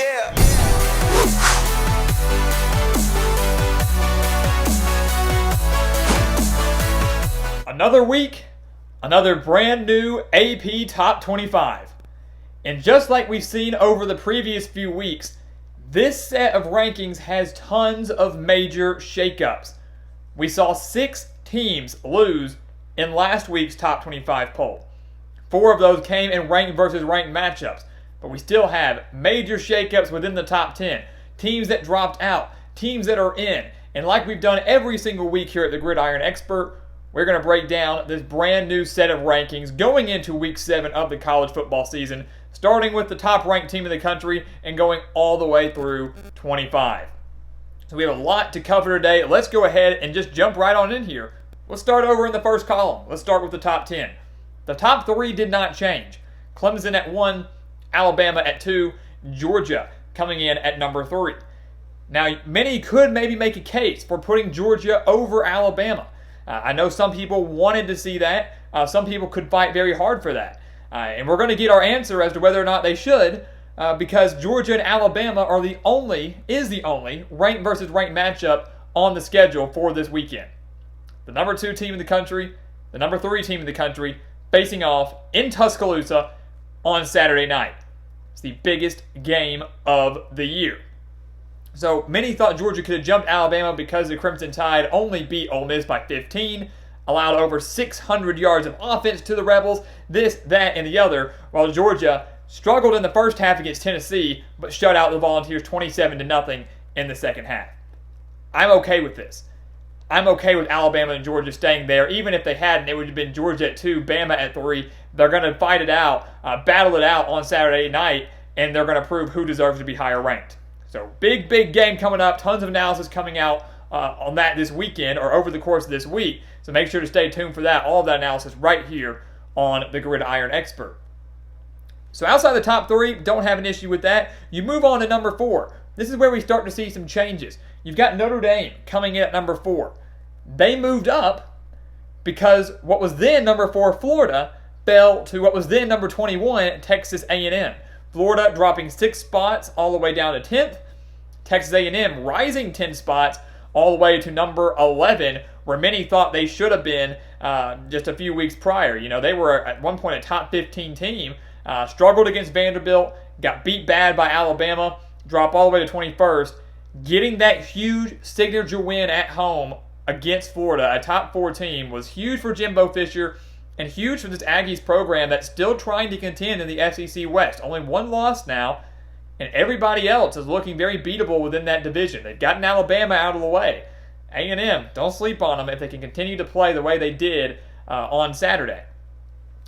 Yeah. Another week, another brand new AP Top 25. And just like we've seen over the previous few weeks, this set of rankings has tons of major shakeups. We saw 6 teams lose in last week's Top 25 poll. 4 of those came in ranked versus ranked matchups, but we still have major shakeups within the top 10. Teams that dropped out, teams that are in. And like we've done every single week here at the Gridiron Expert, we're going to break down this brand new set of rankings going into week 7 of the college football season, starting with the top ranked team in the country and going all the way through 25. So we have a lot to cover today. Let's go ahead and just jump right on in here. Let's start over in the first column. Let's start with the top 10. The top 3 did not change. Clemson at 1, Alabama at 2, Georgia coming in at number 3. Now, many could maybe make a case for putting Georgia over Alabama. I know some people wanted to see that. Some people could fight very hard for that. And we're going to get our answer as to whether or not they should, because Georgia and Alabama is the only ranked versus ranked matchup on the schedule for this weekend. The number 2 team in the country, the number 3 team in the country, facing off in Tuscaloosa on Saturday night. It's the biggest game of the year. So many thought Georgia could have jumped Alabama because the Crimson Tide only beat Ole Miss by 15, allowed over 600 yards of offense to the Rebels, this, that, and the other, while Georgia struggled in the first half against Tennessee, but shut out the Volunteers 27-0 in the second half. I'm okay with this. I'm okay with Alabama and Georgia staying there. Even if they hadn't, it would have been Georgia at 2, Bama at 3. They're going to fight it out, battle it out on Saturday night, and they're going to prove who deserves to be higher ranked. So big game coming up. Tons of analysis coming out on that this weekend or over the course of this week. So make sure to stay tuned for that. All of that analysis right here on the Gridiron Expert. So outside the top 3, don't have an issue with that. You move on to number 4. This is where we start to see some changes. You've got Notre Dame coming in at number 4. They moved up because what was then number 4, Florida, fell to what was then number 21, Texas A&M. Florida dropping 6 spots all the way down to 10th. Texas A&M rising 10 spots all the way to number 11, where many thought they should have been just a few weeks prior. You know, they were at one point a top 15 team, struggled against Vanderbilt, got beat bad by Alabama, dropped all the way to 21st. Getting that huge signature win at home against Florida, a top 4 team, was huge for Jimbo Fisher and huge for this Aggies program that's still trying to contend in the SEC West. Only 1 loss now, and everybody else is looking very beatable within that division. They've gotten Alabama out of the way. A&M, don't sleep on them if they can continue to play the way they did on Saturday.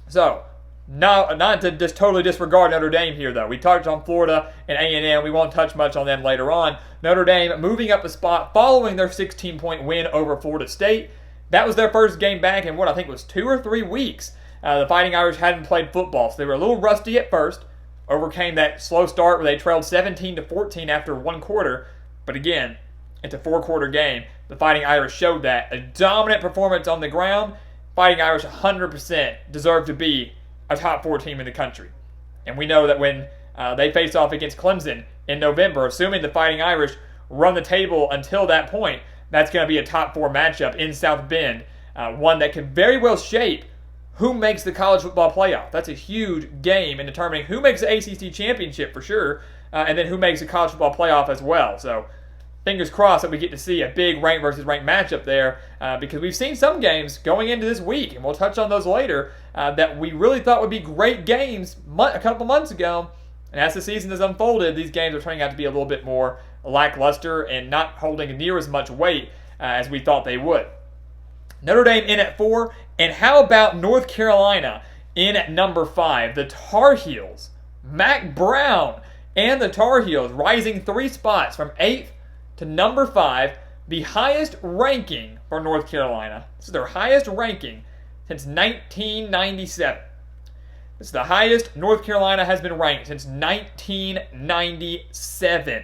So, not to just totally disregard Notre Dame here, though. We touched on Florida and A&M. We won't touch much on them later on. Notre Dame moving up a spot following their 16-point win over Florida State. That was their first game back in what I think was 2 or 3 weeks. The Fighting Irish hadn't played football, so they were a little rusty at first. Overcame that slow start where they trailed 17-14 after 1 quarter. But again, it's a 4-quarter game. The Fighting Irish showed that. A dominant performance on the ground. Fighting Irish 100% deserve to be a top 4 team in the country. And we know that when they face off against Clemson in November, assuming the Fighting Irish run the table until that point, that's going to be a top 4 matchup in South Bend, one that could very well shape who makes the college football playoff. That's a huge game in determining who makes the ACC championship for sure, and then who makes the college football playoff as well. So fingers crossed that we get to see a big ranked versus ranked matchup there, because we've seen some games going into this week, and we'll touch on those later, that we really thought would be great games a couple months ago. And as the season has unfolded, these games are turning out to be a little bit more lackluster and not holding near as much weight as we thought they would. Notre Dame in at 4, and how about North Carolina in at number 5? The Tar Heels, Mack Brown and the Tar Heels rising 3 spots from 8th to number 5, the highest ranking for North Carolina. This is their highest ranking since 1997. This is the highest North Carolina has been ranked since 1997.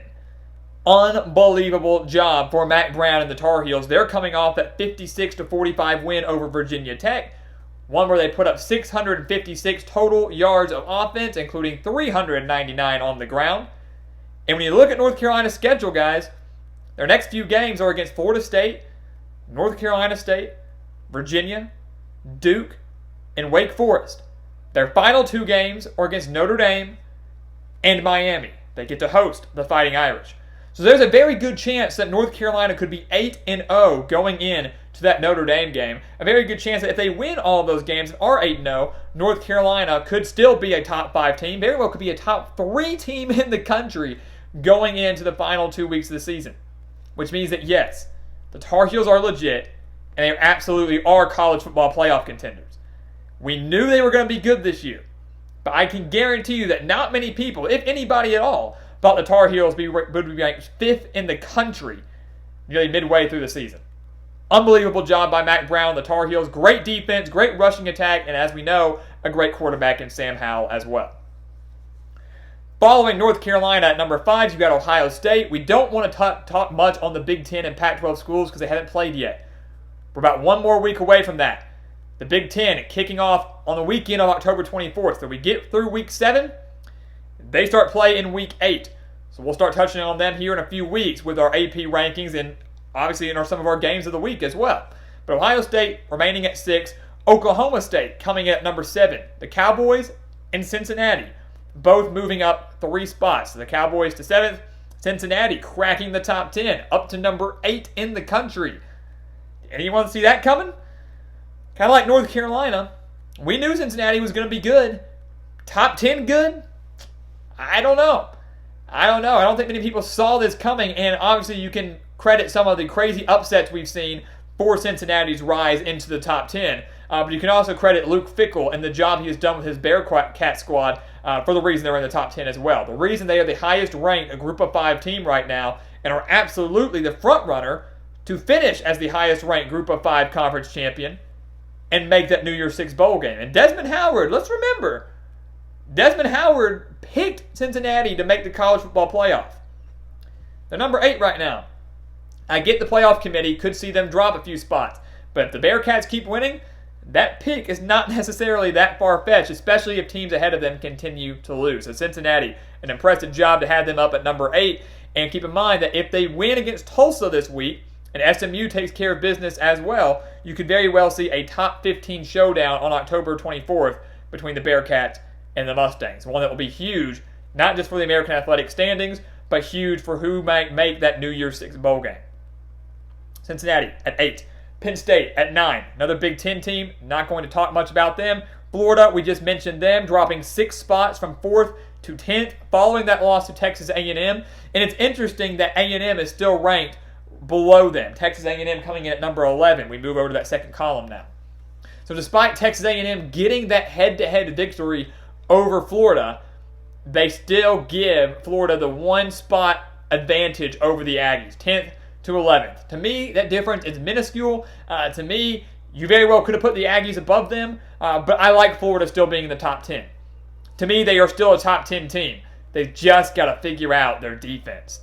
Unbelievable job for Mack Brown and the Tar Heels. They're coming off that 56-45 win over Virginia Tech, one where they put up 656 total yards of offense, including 399 on the ground. And when you look at North Carolina's schedule, guys, their next few games are against Florida State, North Carolina State, Virginia, Duke, and Wake Forest. Their final 2 games are against Notre Dame and Miami. They get to host the Fighting Irish. So there's a very good chance that North Carolina could be 8-0 going in to that Notre Dame game. A very good chance that if they win all of those games and are 8-0, North Carolina could still be a top 5 team. Very well could be a top 3 team in the country going into the final 2 weeks of the season. Which means that, yes, the Tar Heels are legit, and they absolutely are college football playoff contenders. We knew they were going to be good this year, but I can guarantee you that not many people, if anybody at all, thought the Tar Heels would be ranked 5th in the country nearly midway through the season. Unbelievable job by Mac Brown, the Tar Heels. Great defense, great rushing attack, and as we know, a great quarterback in Sam Howell as well. Following North Carolina at number 5, you've got Ohio State. We don't want to talk much on the Big Ten and Pac-12 schools because they haven't played yet. We're about 1 more week away from that. The Big Ten kicking off on the weekend of October 24th. So we get through week 7. They start play in week 8. So we'll start touching on them here in a few weeks with our AP rankings and obviously in some of our games of the week as well. But Ohio State remaining at 6. Oklahoma State coming in at number 7. The Cowboys and Cincinnati both moving up 3 spots. So the Cowboys to 7th. Cincinnati cracking the top 10 up to number 8 in the country. Anyone see that coming? Kind of like North Carolina. We knew Cincinnati was going to be good. Top 10 good? I don't know. I don't think many people saw this coming, and obviously you can credit some of the crazy upsets we've seen for Cincinnati's rise into the top 10. But you can also credit Luke Fickell and the job he has done with his Bearcat squad for the reason they're in the top 10 as well. The reason they are the highest ranked Group of 5 team right now and are absolutely the front runner to finish as the highest ranked Group of 5 conference champion and make that New Year's 6 bowl game. And Desmond Howard, let's remember, Desmond Howard picked Cincinnati to make the college football playoff. They're number 8 right now. I get the playoff committee could see them drop a few spots, but if the Bearcats keep winning, that pick is not necessarily that far-fetched, especially if teams ahead of them continue to lose. So Cincinnati, an impressive job to have them up at number 8. And keep in mind that if they win against Tulsa this week, and SMU takes care of business as well, you could very well see a top 15 showdown on October 24th between the Bearcats and the Mustangs. One that will be huge, not just for the American Athletic standings, but huge for who might make that New Year's 6 bowl game. Cincinnati at 8. Penn State at 9. Another Big Ten team. Not going to talk much about them. Florida, we just mentioned them, dropping 6 spots from 4th to 10th following that loss to Texas A&M. And it's interesting that A&M is still ranked below them. Texas A&M coming in at number 11. We move over to that second column now. So despite Texas A&M getting that head-to-head victory over Florida, they still give Florida the 1 spot advantage over the Aggies, 10th to 11th. To me, that difference is minuscule. To me, you very well could have put the Aggies above them, but I like Florida still being in the top 10. To me, they are still a top 10 team. They've just got to figure out their defense.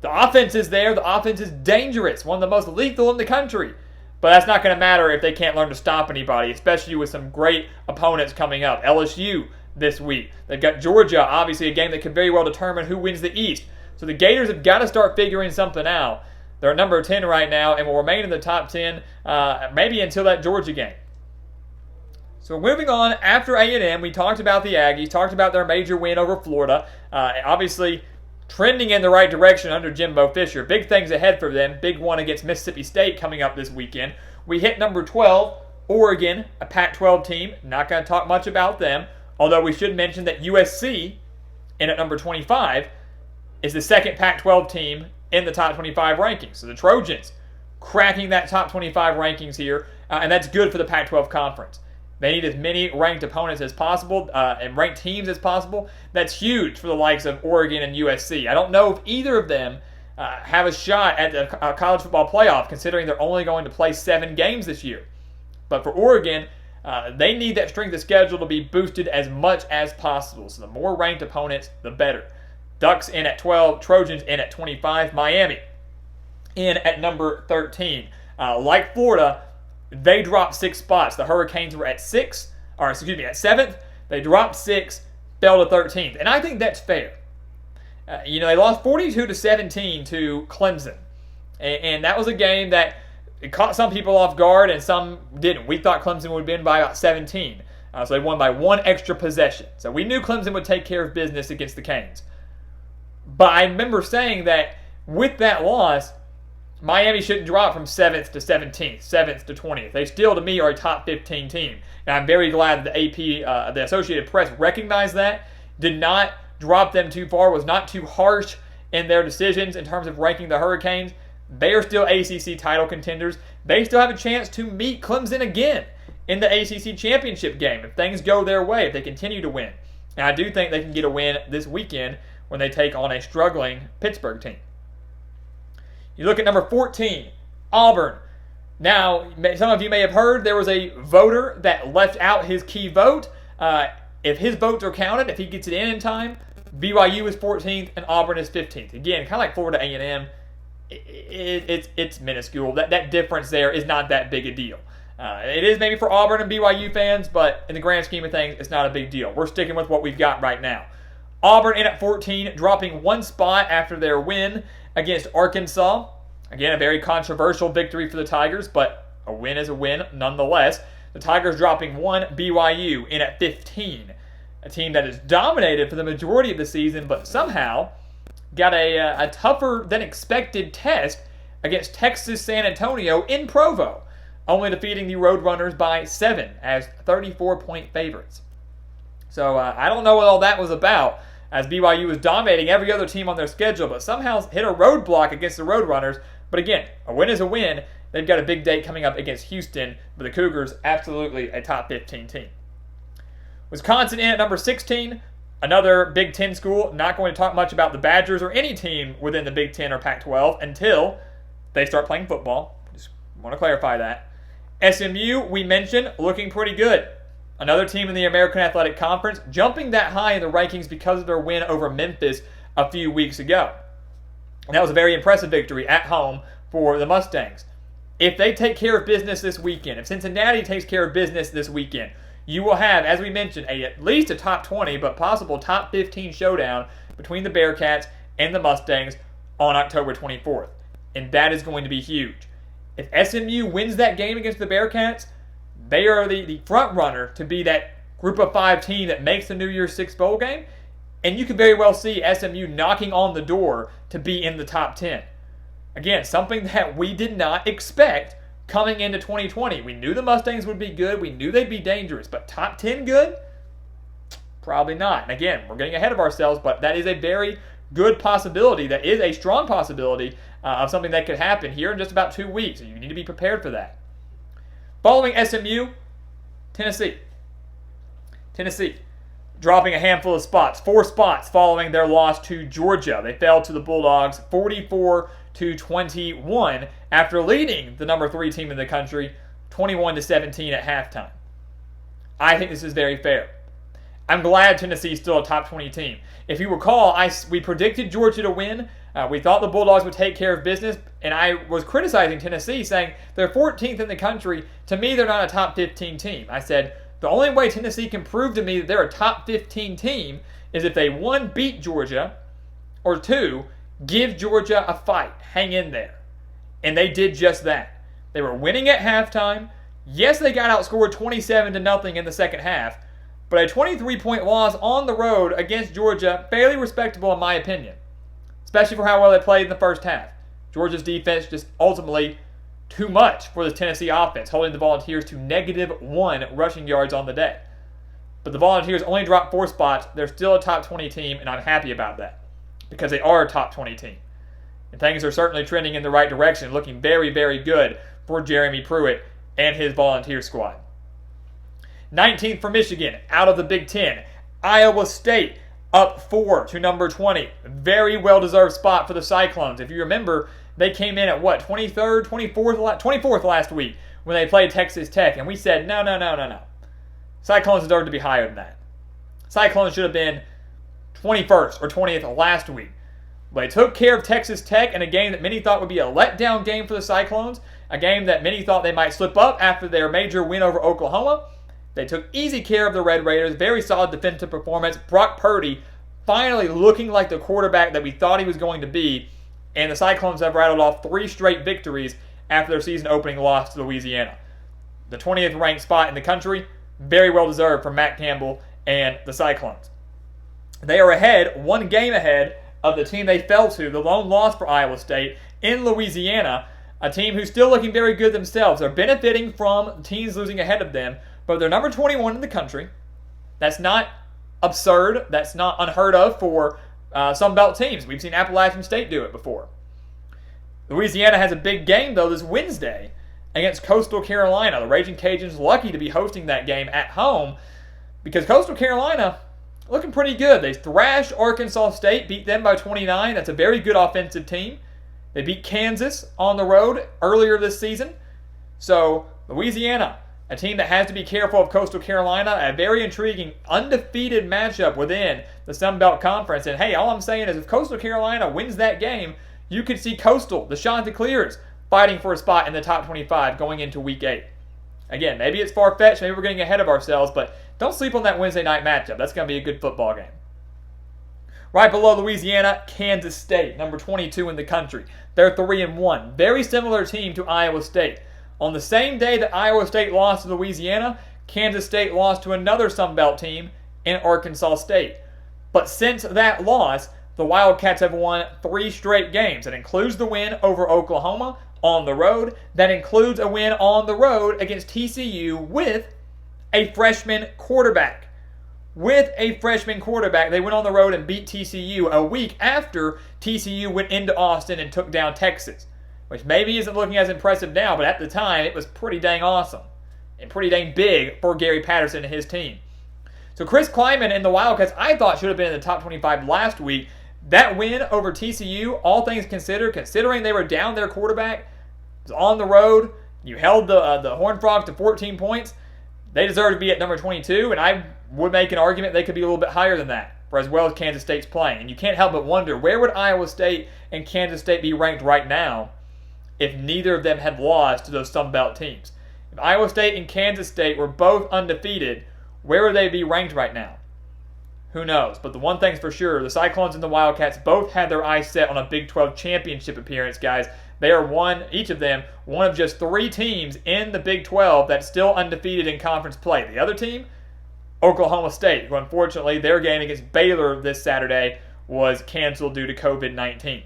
The offense is there. The offense is dangerous, one of the most lethal in the country. But that's not going to matter if they can't learn to stop anybody, especially with some great opponents coming up. LSU this week. They've got Georgia, obviously a game that could very well determine who wins the East. So the Gators have got to start figuring something out. They're at number 10 right now and will remain in the top 10 maybe until that Georgia game. So moving on, after A&M, we talked about the Aggies, talked about their major win over Florida. Obviously, trending in the right direction under Jimbo Fisher. Big things ahead for them. Big one against Mississippi State coming up this weekend. We hit number 12, Oregon, a Pac-12 team. Not going to talk much about them, although we should mention that USC, in at number 25, is the second Pac-12 team in the top 25 rankings. So the Trojans cracking that top 25 rankings here, and that's good for the Pac-12 conference. They need as many ranked opponents as possible and ranked teams as possible. That's huge for the likes of Oregon and USC. I don't know if either of them have a shot at the college football playoff, considering they're only going to play 7 games this year. But for Oregon, they need that strength of schedule to be boosted as much as possible. So the more ranked opponents, the better. Ducks in at 12, Trojans in at 25, Miami in at number 13. Like Florida, they dropped 6 spots. The Hurricanes were at 7th. They dropped 6, fell to 13th. And I think that's fair. They lost 42-17 to Clemson. And that was a game that it caught some people off guard and some didn't. We thought Clemson would win by about 17. So they won by one extra possession. So we knew Clemson would take care of business against the Canes. But I remember saying that with that loss, Miami shouldn't drop from 7th to 17th, 7th to 20th. They still, to me, are a top 15 team. And I'm very glad that the AP, the Associated Press, recognized that, did not drop them too far, was not too harsh in their decisions in terms of ranking the Hurricanes. They are still ACC title contenders. They still have a chance to meet Clemson again in the ACC championship game if things go their way, if they continue to win. And I do think they can get a win this weekend when they take on a struggling Pittsburgh team. You look at number 14, Auburn. Now, some of you may have heard there was a voter that left out his key vote. If his votes are counted, if he gets it in time, BYU is 14th and Auburn is 15th. Again, kind of like Florida A&M, it's minuscule. That difference there is not that big a deal. It is maybe for Auburn and BYU fans, but in the grand scheme of things, it's not a big deal. We're sticking with what we've got right now. Auburn in at 14, dropping one spot after their win against Arkansas. Again, a very controversial victory for the Tigers, but a win is a win nonetheless. The Tigers dropping one, BYU in at 15. A team that is dominated for the majority of the season, but somehow got a tougher than expected test against Texas San Antonio in Provo, only defeating the Roadrunners by 7 as 34-point favorites. So I don't know what all that was about, as BYU was dominating every other team on their schedule, but somehow hit a roadblock against the Roadrunners. But again, a win is a win. They've got a big date coming up against Houston, but the Cougars, absolutely a top 15 team. Wisconsin in at number 16, another Big Ten school. Not going to talk much about the Badgers or any team within the Big Ten or Pac-12 until they start playing football. Just want to clarify that. SMU, we mentioned, looking pretty good. Another team in the American Athletic Conference, jumping that high in the rankings because of their win over Memphis a few weeks ago. And that was a very impressive victory at home for the Mustangs. If they take care of business this weekend, if Cincinnati takes care of business this weekend, you will have, as we mentioned, at least a top 20, but possible top 15 showdown between the Bearcats and the Mustangs on October 24th. And that is going to be huge. If SMU wins that game against the Bearcats, they are the front runner to be that group of 5 team that makes the New Year's Six bowl game. And you could very well see SMU knocking on the door to be in the top 10. Again, something that we did not expect coming into 2020. We knew the Mustangs would be good. We knew they'd be dangerous. But top 10 good? Probably not. And again, we're getting ahead of ourselves, but that is a very good possibility. That is a strong possibility of something that could happen here in just about 2 weeks. And you need to be prepared for that. Following SMU, Tennessee. Tennessee dropping a handful of spots, 4 spots following their loss to Georgia. They fell to the Bulldogs 44-21 after leading the number 3 team in the country 21-17 at halftime. I think this is very fair. I'm glad Tennessee is still a top 20 team. If you recall, we predicted Georgia to win. We thought the Bulldogs would take care of business, and I was criticizing Tennessee, saying they're 14th in the country. To me, they're not a top 15 team. I said, the only way Tennessee can prove to me that they're a top 15 team is if they, 1, beat Georgia, or 2, give Georgia a fight. Hang in there. And they did just that. They were winning at halftime. Yes, they got outscored 27-0 in the second half, but a 23-point loss on the road against Georgia, fairly respectable in my opinion, especially for how well they played in the first half. Georgia's defense just ultimately too much for the Tennessee offense, holding the Volunteers to -1 rushing yards on the day. But the Volunteers only dropped 4 spots. They're still a top 20 team, and I'm happy about that because they are a top 20 team. And things are certainly trending in the right direction, looking very, very good for Jeremy Pruitt and his Volunteer squad. 19th for Michigan, out of the Big Ten. Iowa State up 4 to number 20. Very well-deserved spot for the Cyclones. If you remember, they came in at 23rd, 24th last week when they played Texas Tech, and we said, no. Cyclones deserve to be higher than that. Cyclones should have been 21st or 20th last week. But they took care of Texas Tech in a game that many thought would be a letdown game for the Cyclones, a game that many thought they might slip up after their major win over Oklahoma. They took easy care of the Red Raiders, very solid defensive performance. Brock Purdy, finally looking like the quarterback that we thought he was going to be, and the Cyclones have rattled off 3 straight victories after their season opening loss to Louisiana. The 20th ranked spot in the country, very well deserved for Matt Campbell and the Cyclones. They are ahead, 1 game ahead of the team they fell to, the lone loss for Iowa State in Louisiana, a team who's still looking very good themselves. They're benefiting from teams losing ahead of them, but they're number 21 in the country. That's not absurd. That's not unheard of for Sun Belt teams. We've seen Appalachian State do it before. Louisiana has a big game, though, this Wednesday against Coastal Carolina. The Raging Cajuns lucky to be hosting that game at home because Coastal Carolina looking pretty good. They thrashed Arkansas State, beat them by 29. That's a very good offensive team. They beat Kansas on the road earlier this season. So Louisiana, a team that has to be careful of Coastal Carolina, a very intriguing, undefeated matchup within the Sun Belt Conference. And hey, all I'm saying is if Coastal Carolina wins that game, you could see Coastal, the Chanticleers, fighting for a spot in the top 25 going into Week 8. Again, maybe it's far-fetched, maybe we're getting ahead of ourselves, but don't sleep on that Wednesday night matchup. That's going to be a good football game. Right below Louisiana, Kansas State, number 22 in the country. They're 3-1. Very similar team to Iowa State. On the same day that Iowa State lost to Louisiana, Kansas State lost to another Sun Belt team in Arkansas State. But since that loss, the Wildcats have won 3 straight games. That includes the win over Oklahoma on the road. That includes a win on the road against TCU with a freshman quarterback. With a freshman quarterback, they went on the road and beat TCU a week after TCU went into Austin and took down Texas, which maybe isn't looking as impressive now, but at the time, it was pretty dang awesome and pretty dang big for Gary Patterson and his team. So Chris Kleiman and the Wildcats, I thought, should have been in the top 25 last week. That win over TCU, all things considered, considering they were down their quarterback, was on the road, you held the Horned Frogs to 14 points, they deserve to be at number 22, and I would make an argument they could be a little bit higher than that for as well as Kansas State's playing. And you can't help but wonder, where would Iowa State and Kansas State be ranked right now if neither of them had lost to those Sun Belt teams? If Iowa State and Kansas State were both undefeated, where would they be ranked right now? Who knows? But the one thing's for sure, the Cyclones and the Wildcats both had their eyes set on a Big 12 championship appearance, guys. They are each of them, one of just 3 teams in the Big 12 that's still undefeated in conference play. The other team, Oklahoma State, who unfortunately their game against Baylor this Saturday was canceled due to COVID-19.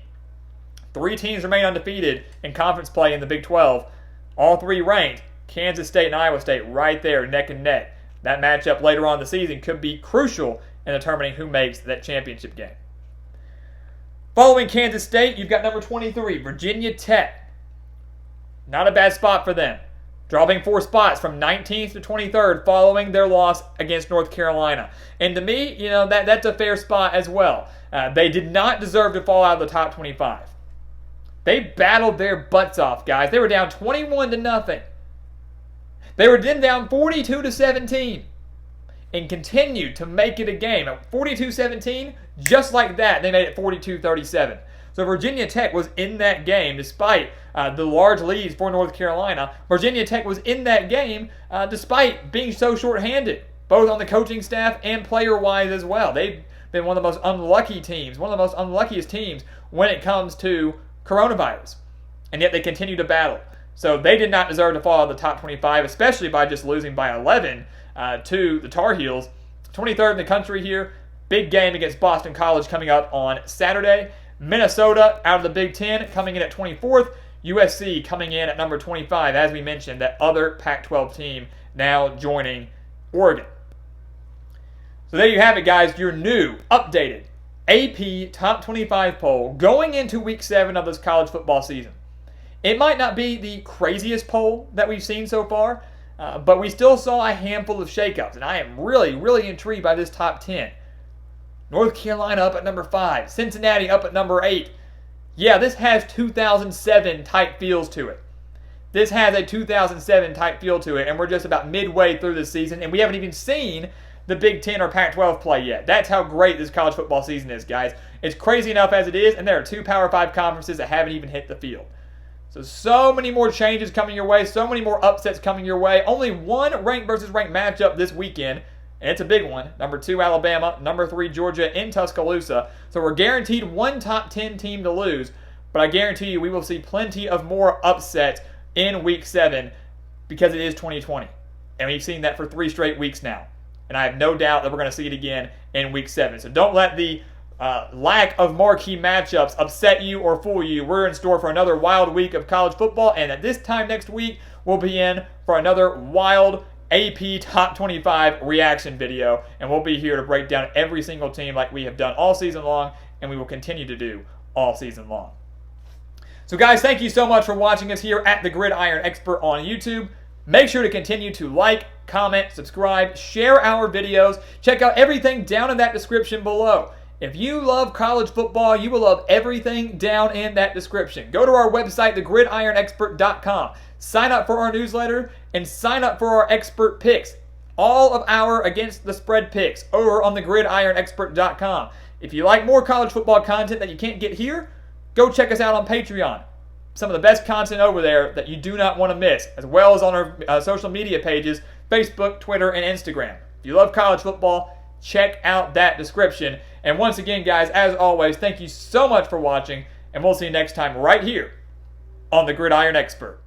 3 teams remain undefeated in conference play in the Big 12. All 3 ranked, Kansas State and Iowa State right there, neck and neck. That matchup later on in the season could be crucial in determining who makes that championship game. Following Kansas State, you've got number 23, Virginia Tech. Not a bad spot for them. Dropping 4 spots from 19th to 23rd following their loss against North Carolina. And to me, that's a fair spot as well. They did not deserve to fall out of the top 25. They battled their butts off, guys. They were down 21-0. They were then down 42-17 and continued to make it a game. At 42-17, just like that, they made it 42-37. So Virginia Tech was in that game despite the large leads for North Carolina. Virginia Tech was in that game despite being so shorthanded, both on the coaching staff and player-wise as well. They've been one of the most unlucky teams, one of the most unluckiest teams when it comes to coronavirus. And yet they continue to battle. So they did not deserve to fall out of the top 25, especially by just losing by 11 to the Tar Heels. 23rd in the country here. Big game against Boston College coming up on Saturday. Minnesota out of the Big Ten coming in at 24th. USC coming in at number 25, as we mentioned, that other Pac-12 team now joining Oregon. So there you have it, guys. Your new, updated AP Top 25 poll going into Week 7 of this college football season. It might not be the craziest poll that we've seen so far, but we still saw a handful of shakeups, and I am really, really intrigued by this top 10. North Carolina up at number 5. Cincinnati up at number 8. Yeah, this has 2007 type feels to it. This has a 2007 type feel to it, and we're just about midway through the season, and we haven't even seen the Big Ten or Pac-12 play yet. That's how great this college football season is, guys. It's crazy enough as it is, and there are 2 Power 5 conferences that haven't even hit the field. So many more changes coming your way, so many more upsets coming your way. Only one ranked versus ranked matchup this weekend. and it's a big one. Number 2, Alabama. Number 3, Georgia in Tuscaloosa. So we're guaranteed one top 10 team to lose, but I guarantee you we will see plenty of more upsets in Week 7 because it is 2020. And we've seen that for 3 straight weeks now. And I have no doubt that we're going to see it again in Week 7. So don't let the lack of marquee matchups upset you or fool you. We're in store for another wild week of college football, and at this time next week, we'll be in for another wild AP Top 25 reaction video, and we'll be here to break down every single team like we have done all season long, and we will continue to do all season long. So guys, thank you so much for watching us here at the Gridiron Expert on YouTube. Make sure to continue to like, comment, subscribe, share our videos. Check out everything down in that description below. If you love college football, you will love everything down in that description. Go to our website, thegridironexpert.com. Sign up for our newsletter and sign up for our expert picks. All of our against the spread picks over on thegridironexpert.com. If you like more college football content that you can't get here, go check us out on Patreon. Some of the best content over there that you do not want to miss, as well as on our social media pages, Facebook, Twitter, and Instagram. If you love college football, check out that description. And once again, guys, as always, thank you so much for watching, and we'll see you next time right here on the Gridiron Expert.